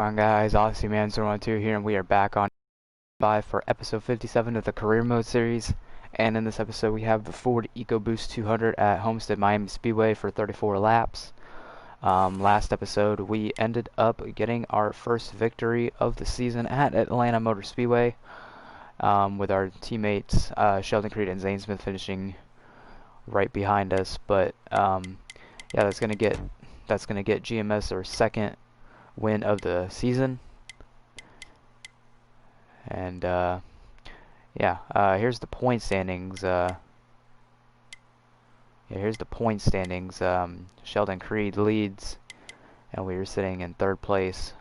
On guys, Odyssey Man 012 here, and we are back on 5 for episode 57 of the career mode series. And in this episode we have the Ford EcoBoost 200 at Homestead Miami Speedway for 34 laps. Last episode we ended up getting our first victory of the season at Atlanta Motor Speedway, with our teammates Sheldon Creed and Zane Smith finishing right behind us. But yeah, that's gonna get GMS their second win of the season. And here's the point standings. Here's the point standings. Sheldon Creed leads, and we were sitting in third place,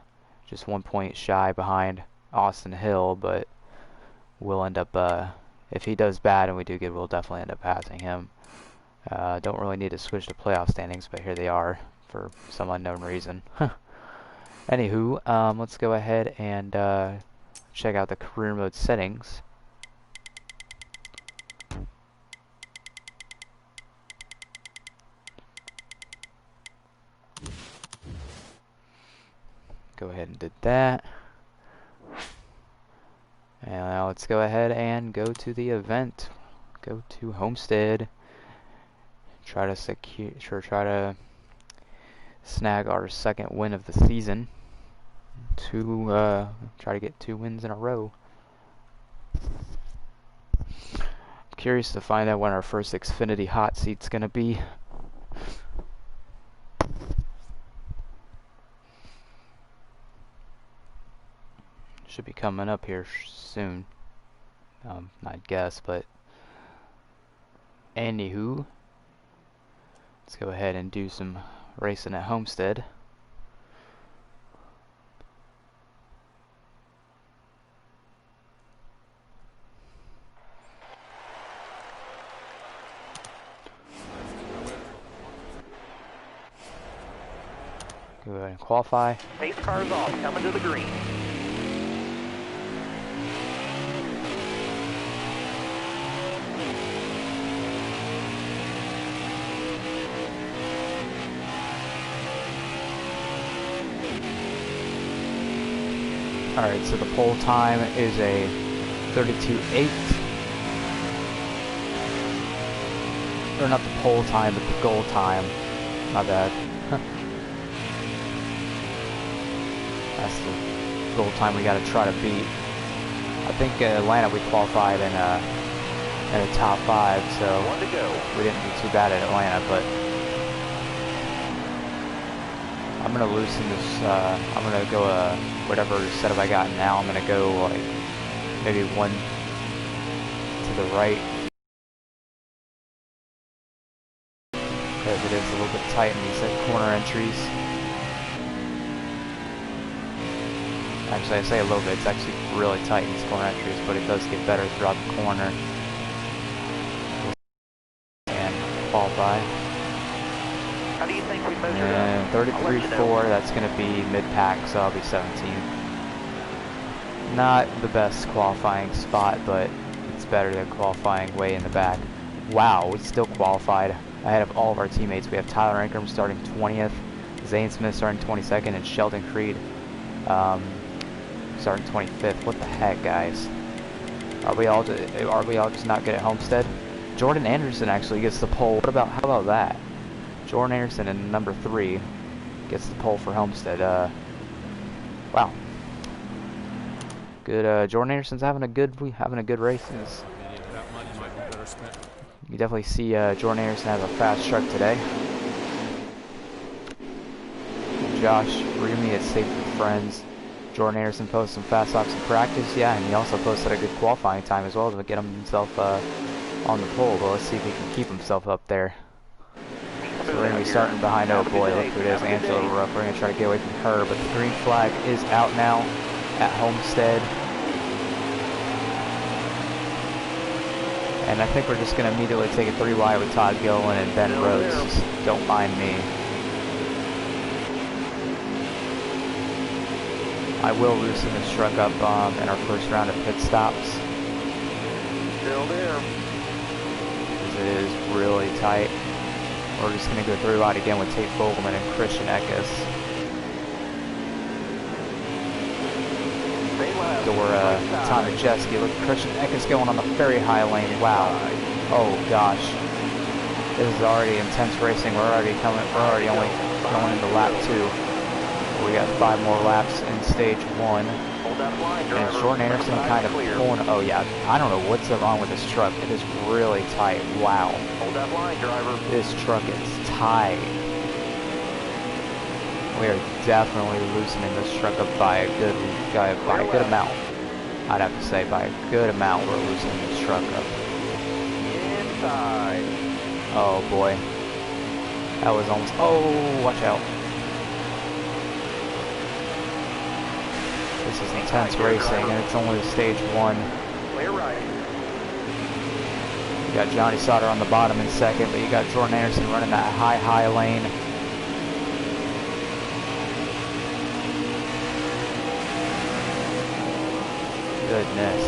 just 1 point shy behind Austin Hill. But we'll end up, if he does bad and we do good, we'll definitely end up passing him. Don't really need to switch to playoff standings, but here they are for some unknown reason. Anywho, let's go ahead and check out the career mode settings. Go ahead and did that. And now let's go ahead and go to the event. Go to Homestead. Try to snag our second win of the season. Try to get 2 wins in a row. Curious to find out when our first Xfinity hot seat's gonna be. Should be coming up here soon. I'd guess, but anywho, let's go ahead and do some racing at Homestead. Go ahead and qualify. Pace cars off, coming to the green. Alright, so the pole time is a 32.8. Or not the pole time, but the goal time. My bad. That's the goal time we gotta try to beat. I think Atlanta we qualified in a top 5, so we didn't do too bad at Atlanta. But I'm gonna loosen this. I'm gonna go whatever setup I got now. I'm gonna go like maybe one to the right, because it is a little bit tight in these corner entries. Actually, I say a little bit, it's actually really tight in these corner entries, but it does get better throughout the corner. And qualify. How do you think we measured And up? 33.4, that's going to be mid-pack, so I'll be 17th. Not the best qualifying spot, but it's better than qualifying way in the back. Wow, we still qualified ahead of all of our teammates. We have Tyler Ankrum starting 20th, Zane Smith starting 22nd, and Sheldon Creed starting 25th. What the heck, guys? Are we all just not good at Homestead? Jordan Anderson actually gets the pole. How about that? Jordan Anderson in number 3 gets the pole for Homestead. Wow. Good. Jordan Anderson's having a good races. You definitely see Jordan Anderson has a fast truck today. Josh Remy at Safe with Friends. Jordan Anderson posted some fast laps in practice, yeah, and he also posted a good qualifying time as well to get himself on the pole. But let's see if he can keep himself up there. So we're going to be starting behind, oh boy, look who it is, Angela Ruff. We're going to try to get away from her, but the green flag is out now at Homestead. And I think we're just going to immediately take a 3 wide with Todd Gillen and Ben Rhodes. Just don't mind me. I will loosen this truck up in our first round of pit stops. Still there. Because it is really tight. We're just going to go 3 wide again with Tate Fogelman and Christian Eckes. backdoor Tommy Jeske. Look, Christian Eckes going on the very high lane. Wow. Oh gosh. This is already intense racing. We're already only going into lap 2. We got 5 more laps in stage 1. And Jordan Anderson kind of pulling. Oh yeah, I don't know what's wrong with this truck. It is really tight. Wow. Hold that line, driver. This truck is tight. We are definitely loosening this truck up by a good amount. I'd have to say by a good amount we're loosening this truck up. Inside. Oh boy. That was almost. Oh, watch out. This is intense racing, and it's only stage 1. Clear right. You got Johnny Sauter on the bottom in second, but you got Jordan Anderson running that high lane. Goodness.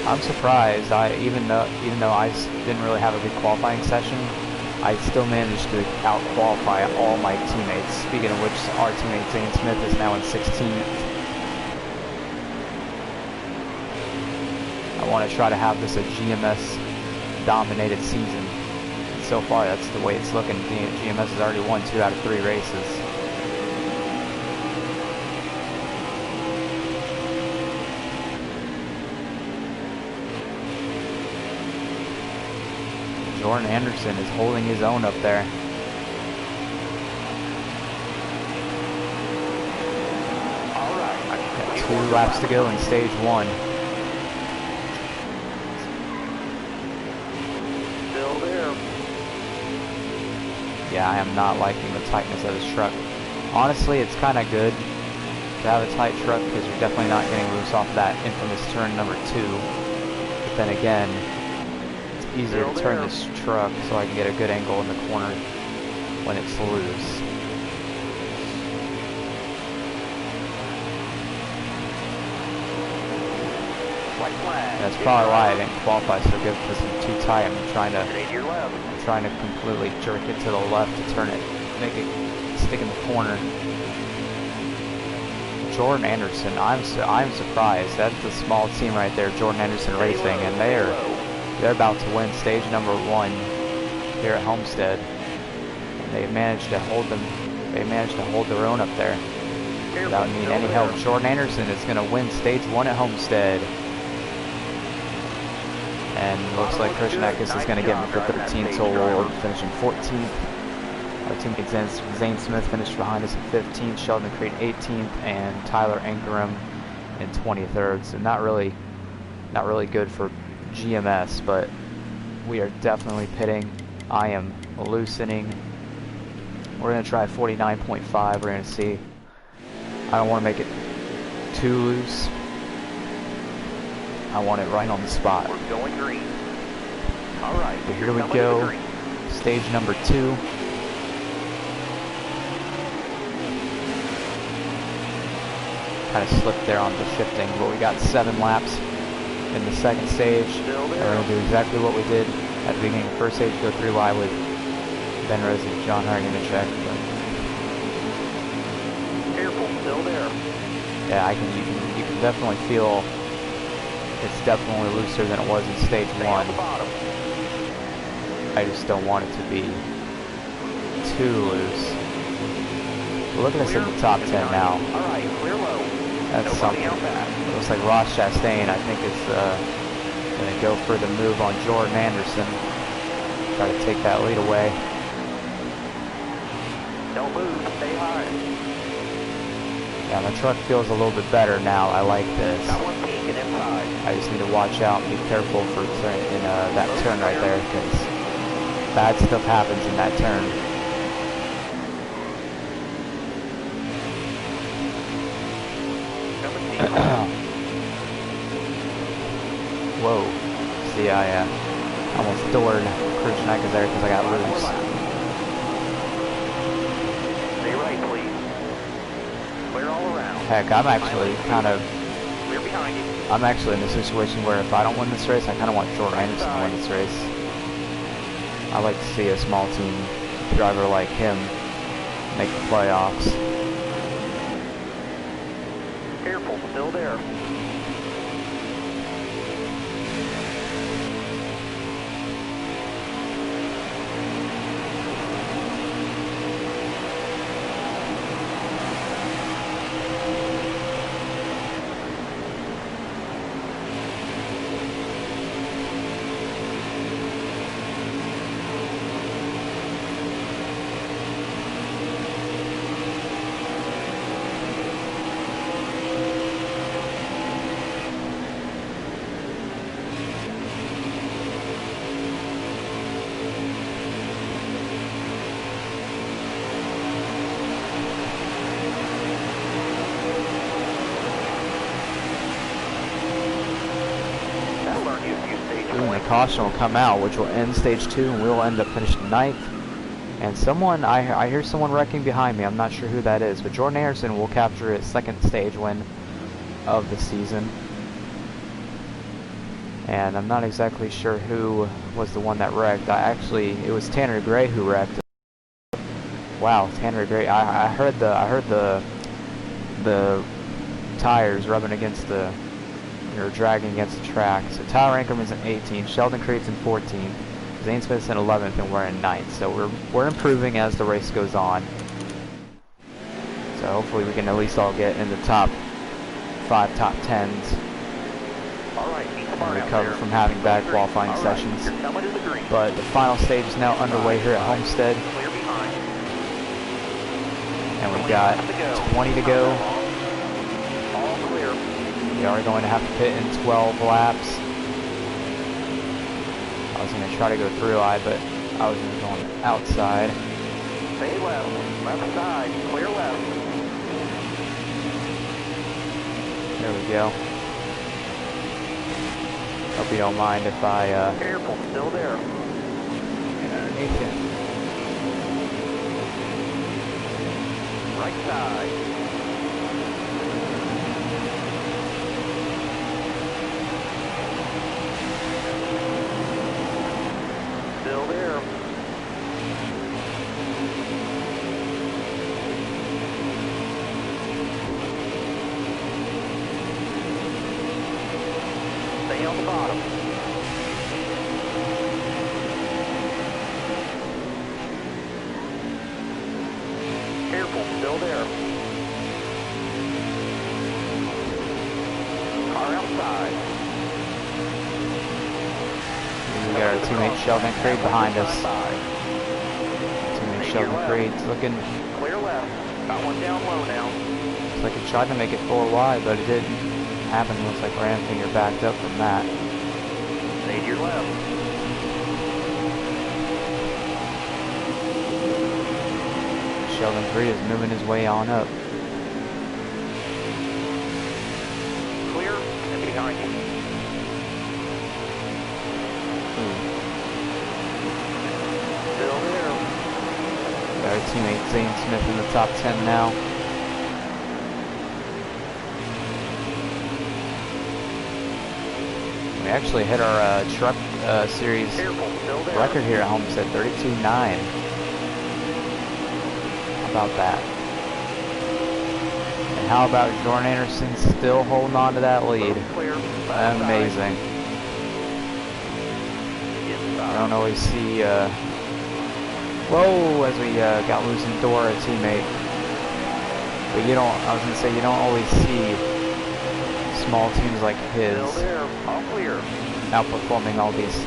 I'm surprised. Even though I didn't really have a good qualifying session, I still managed to out-qualify all my teammates. Speaking of which, our teammate Zane Smith is now in 16th. I want to try to have this a GMS-dominated season. And so far, that's the way it's looking. GMS has already won 2 out of 3 races. Jordan Anderson is holding his own up there. All right. Got 2 laps to go in stage 1. Still there. Yeah, I am not liking the tightness of this truck. Honestly, it's kind of good to have a tight truck because you're definitely not getting loose off that infamous turn number 2. But then again, easier to turn this truck so I can get a good angle in the corner when it's loose. White flag. That's probably why I didn't qualify so good, because I'm too tight. I'm trying to completely jerk it to the left to turn it, make it stick in the corner. Jordan Anderson, I'm surprised. That's a small team right there, Jordan Anderson Racing, and they're about to win stage number 1 here at Homestead. And they managed to hold their own up there without needing any help. Jordan Anderson is going to win stage 1 at Homestead. And looks like Christian Eckes is going to get him for 13th, so we'll finish in 14th. Our teammate Zane Smith finished behind us in 15th, Sheldon Creed 18th, and Tyler Ankaram in 23rd. So not really good for GMS, but we are definitely pitting. I am loosening. We're going to try 49.5. We're going to see. I don't want to make it too loose. I want it right on the spot. We're going green. All right. But here we go. Stage number 2. Kind of slipped there on the shifting, but we got 7 laps in the second stage. And we're going to do exactly what we did at the beginning of the first stage, go 3 wide with Ben Rose and John Hart in the check. Careful, still there. Yeah, you can definitely feel it's definitely looser than it was in stage 1. I just don't want it to be too loose. But look at us in the top 10 now. All right, clear low. That's something. It looks like Ross Chastain, I think, is going to go for the move on Jordan Anderson. Try to take that lead away. Don't move, stay high. Yeah, my truck feels a little bit better now. I like this. Got one peeking inside. I just need to watch out and be careful for that turn right there, because bad stuff happens in that turn. Whoa. See, I almost doored Christian Eckes there because I got loose. Stay right, please. Clear all around. Heck, I'm actually Clear behind you. I'm actually in a situation where if I don't win this race, I kind of want Jordan Anderson to win this race. I like to see a small team driver like him make the playoffs. Careful, still there. And the caution will come out, which will end stage 2, and we'll end up finishing 9th. And someone, I hear someone wrecking behind me. I'm not sure who that is, but Jordan Anderson will capture his 2nd stage win of the season. And I'm not exactly sure who was the one that wrecked. It was Tanner Gray who wrecked. Wow, Tanner Gray. I heard the tires rubbing against the, or dragging against the track. So Tyler Ankerman's in 18th, Sheldon Creed's in 14th, Zane Smith's in 11th, and we're in 9th. So we're improving as the race goes on. So hopefully we can at least all get in the top 5, top 10s. And recover from having bad qualifying sessions. But the final stage is now underway here at Homestead. And we've got 20 to go. We are going to have to pit in 12 laps. I was going to try to go through but I was going to go on the outside. Stay left, left side, clear left. There we go. Hope you don't mind if I Careful, still there. underneath you. Right side. Still there. Stay on the bottom. Careful, still there. Car outside. We got our teammate Sheldon Creed behind us. Teammate Sheldon Creed's looking. Clear left. Got one down low now. Looks like he tried to make it 4 wide, but it didn't happen. Looks like Ramfinger backed up from that. Stay to your left. Sheldon Creed is moving his way on up. Clear and behind you. Still there. Got our teammate Zane Smith in the top 10 now. We actually hit our truck series record here at Homestead, 32.9. How about that? And how about Jordan Anderson still holding on to that lead? Amazing. I don't always see, whoa, as we got loose in door, a teammate. But you don't, I was going to say, you don't always see small teams like his outperforming all these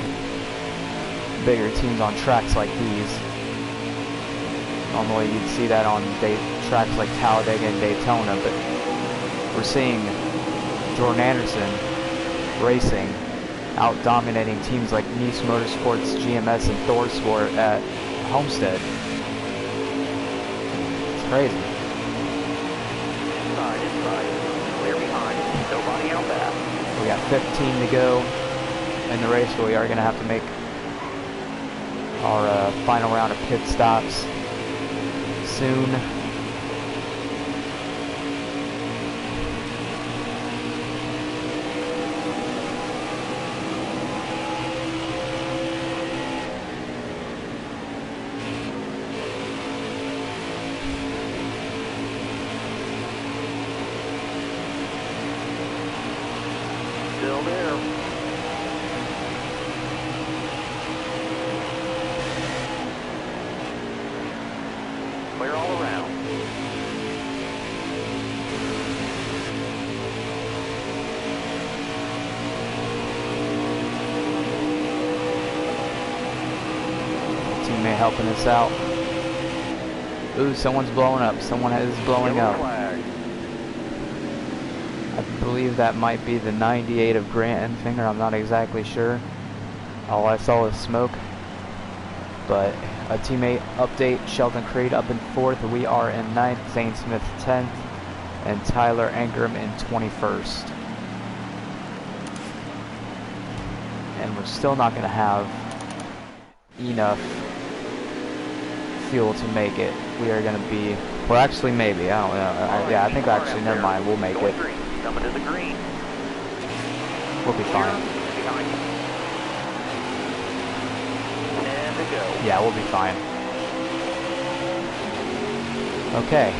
bigger teams on tracks like these. Normally you'd see that on tracks like Talladega and Daytona, but we're seeing Jordan Anderson racing, out dominating teams like Nice Motorsports, GMS, and Thor Sport at Homestead. It's crazy. Inside. Clear behind. Nobody out back. We got 15 to go in the race, but we are going to have to make our final round of pit stops soon. helping us out. Ooh, someone's blowing up. Someone is blowing Yellow up. flag. I believe that might be the 98 of Grant and Finger. I'm not exactly sure. All I saw was smoke. But a teammate update, Sheldon Creed up in 4th. We are in 9th. Zane Smith 10th. And Tyler Ingram in 21st. And we're still not going to have enough fuel to make it. We are going to be, well, actually maybe, I don't know. Yeah, I think actually, never mind, we'll make it. Green. Coming to the green. We'll be fine. Behind you. And to go. Yeah, we'll be fine. Okay.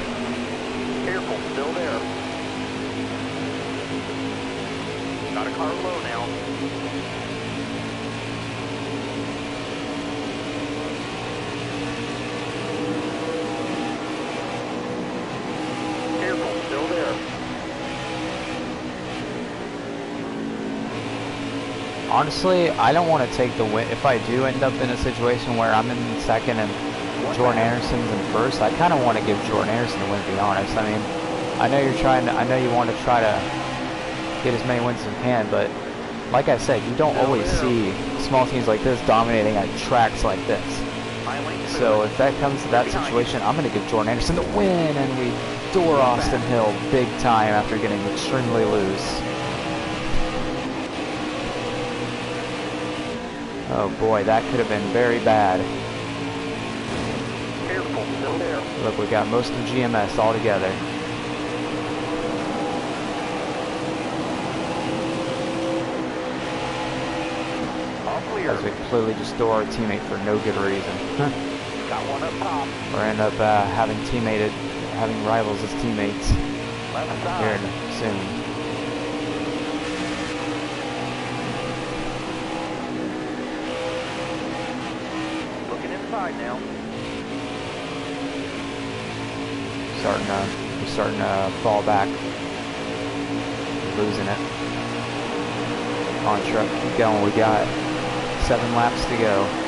Careful, still there. Got a car low now. Careful, still there. Honestly, I don't want to take the win. If I do end up in a situation where I'm in 2nd and Jordan Anderson's in 1st, I kind of want to give Jordan Anderson the win, to be honest. I mean, I know you're trying to, I know you want to try to get as many wins as you can, but like I said, you don't always see small teams like this dominating at tracks like this. So if that comes to that situation, I'm going to give Jordan Anderson the win, and we door Austin Hill big time after getting extremely loose. Oh boy, that could have been very bad. Careful, still there. Look, we got most of GMS all together. All clear. As we completely just door our teammate for no good reason. Got one up top. Or end up having rivals as teammates Left here side. soon. Looking inside now. We're starting to fall back. Losing it. On truck, keep going. We got 7 laps to go.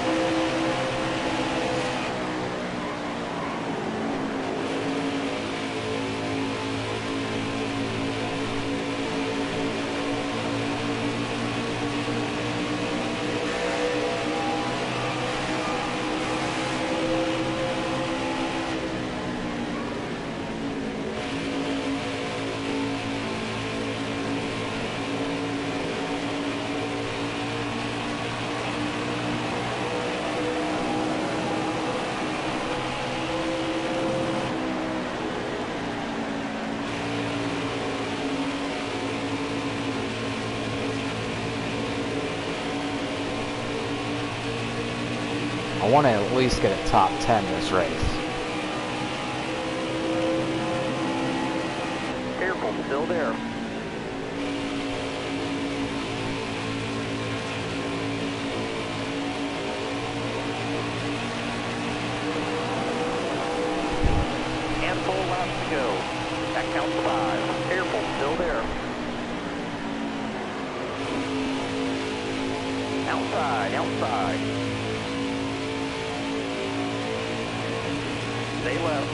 I want to at least get a top 10 this race. Careful, still there. And 4 laps to go. That counts 5. Careful, still there. Outside, outside. Stay left.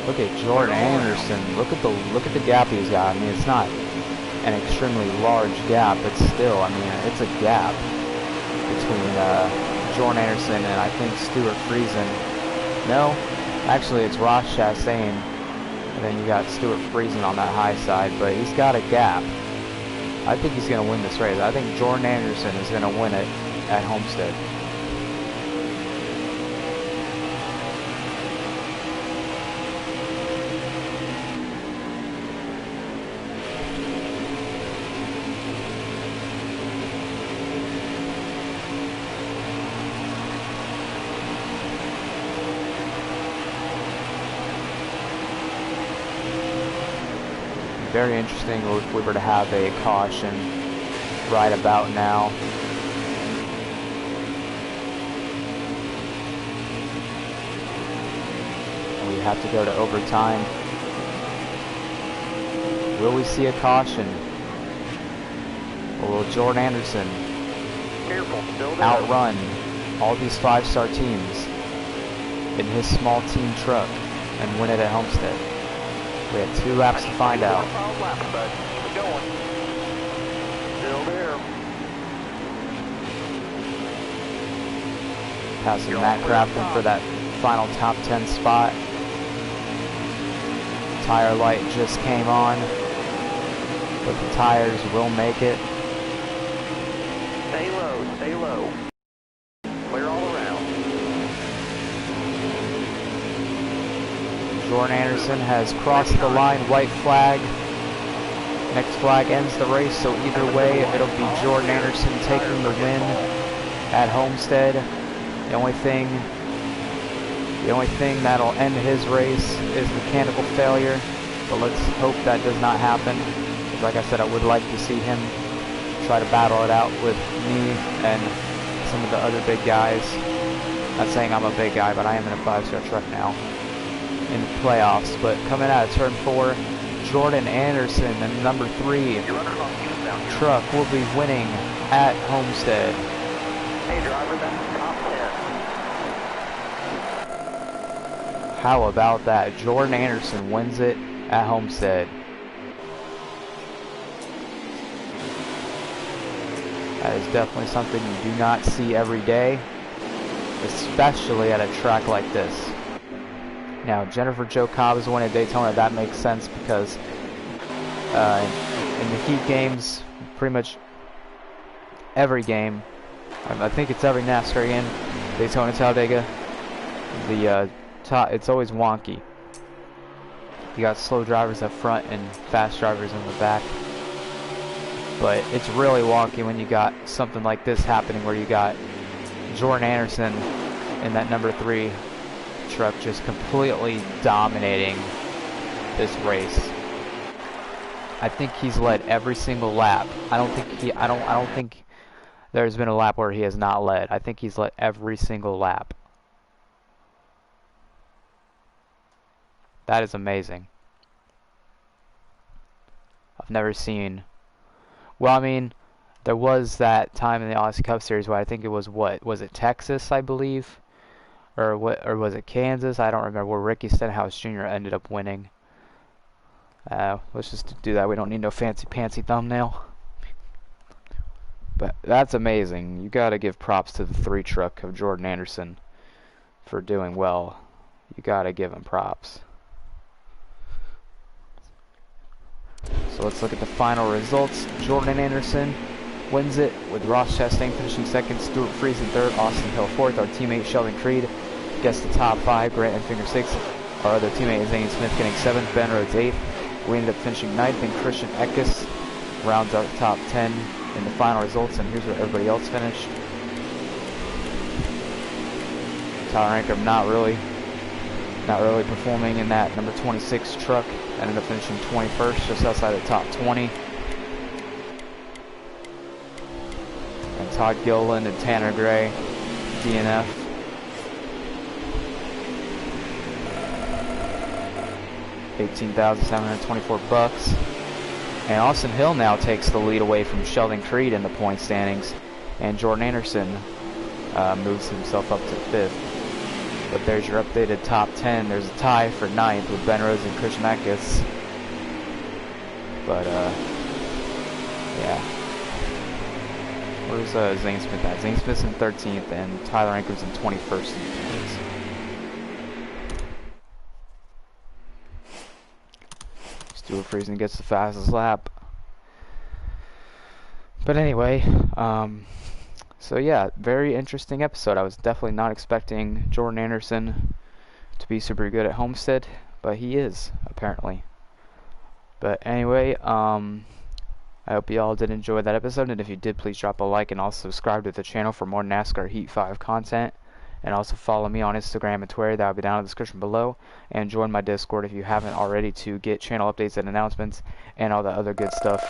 Look at Jordan Anderson. Look at the gap he's got. I mean, it's not an extremely large gap, but still, I mean, it's a gap between Jordan Anderson and I think Stuart Friesen. No, actually, it's Ross Chastain, and then you got Stuart Friesen on that high side, but he's got a gap. I think he's going to win this race. I think Jordan Anderson is going to win it at Homestead. Very interesting if we were to have a caution right about now. We have to go to overtime. Will we see a caution? Or will Jordan Anderson Careful, still there. outrun all these 5-star teams in his small team truck and win it at Homestead? We have 2 laps to find out. Laps, bud. Keep it going. Still there. Passing Matt Crafton for that final top 10 spot. Tire light just came on, but the tires will make it. Stay low, stay low. Clear all around. Jordan Anderson has crossed the line, white flag. Next flag ends the race, so either way, it'll be Jordan Anderson taking the win at Homestead. The only thing that'll end his race is mechanical failure, but let's hope that does not happen. Because like I said, I would like to see him try to battle it out with me and some of the other big guys. Not saying I'm a big guy, but I am in a 5-star truck now in the playoffs. But coming out of turn 4, Jordan Anderson, the number 3 truck, will be winning at Homestead. Hey driver, that's top 10. How about that? Jordan Anderson wins it at Homestead. That is definitely something you do not see every day, especially at a track like this. Now, Jennifer Jo Cobb is winning Daytona. That makes sense because in the heat games, pretty much every game, I think it's every NASCAR game, Daytona, Talladega, it's always wonky. You got slow drivers up front and fast drivers in the back. But it's really wonky when you got something like this happening where you got Jordan Anderson in that number 3 truck just completely dominating this race. I think he's led every single lap. I don't think there's been a lap where he has not led. I think he's led every single lap. That is amazing. I've never seen... Well, I mean, there was that time in the Aussie Cup Series where I think it was, was it Texas, I believe? Or was it Kansas? I don't remember, where Ricky Stenhouse Jr. ended up winning. Let's just do that. We don't need no fancy thumbnail. But that's amazing. You gotta give props to the 3 truck of Jordan Anderson for doing well. You gotta give him props. So let's look at the final results. Jordan Anderson wins it with Ross Chastain finishing 2nd, Stuart Friesen 3rd, Austin Hill 4th. Our teammate Sheldon Creed gets the top 5, Grant Enfinger 6th. Our other teammate is Zane Smith getting 7th, Ben Rhodes 8th. We ended up finishing 9th, and Christian Eckes rounds out the top 10 in the final results. And here's where everybody else finished. Tyler Ankrum not really performing in that number 26 truck. Ended up finishing 21st, just outside the top 20. And Todd Gilliland and Tanner Gray, DNF. $18,724. And Austin Hill now takes the lead away from Sheldon Creed in the point standings. And Jordan Anderson moves himself up to 5th. But there's your updated top 10. There's a tie for 9th with Ben Rhodes and Christian Eckes. But, yeah. Where's Zane Smith at? Zane Smith's in 13th, and Tyler Anker's in 21st in the points. Stuart Friesen gets the fastest lap. But anyway, so yeah, very interesting episode. I was definitely not expecting Jordan Anderson to be super good at Homestead, but he is, apparently. But anyway, I hope you all did enjoy that episode, and if you did, please drop a like and also subscribe to the channel for more NASCAR Heat 5 content. And also follow me on Instagram and Twitter, that will be down in the description below. And join my Discord if you haven't already to get channel updates and announcements and all the other good stuff.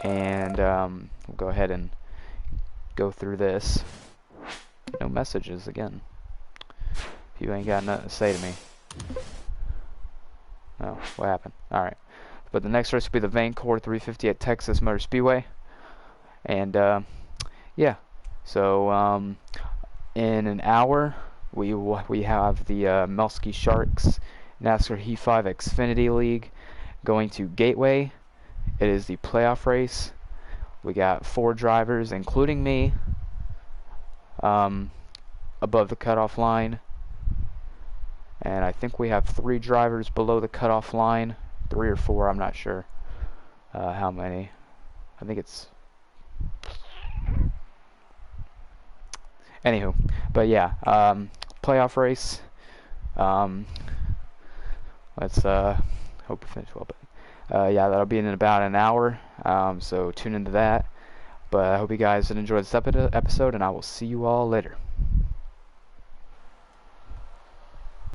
And we'll go ahead and go through this. No messages again. You ain't got nothing to say to me. Oh, what happened? Alright. But the next race will be the Vancore 350 at Texas Motor Speedway. And yeah, so in an hour we have the Melski Sharks NASCAR Heat 5 Xfinity League going to Gateway. It is the playoff race. We got 4 drivers, including me, above the cutoff line. And I think we have 3 drivers below the cutoff line. 3 or 4, I'm not sure how many. I think it's... Anywho, but yeah, playoff race. Let's hope we finish well. But yeah, that'll be in about an hour. So tune into that. But I hope you guys enjoyed this episode, and I will see you all later.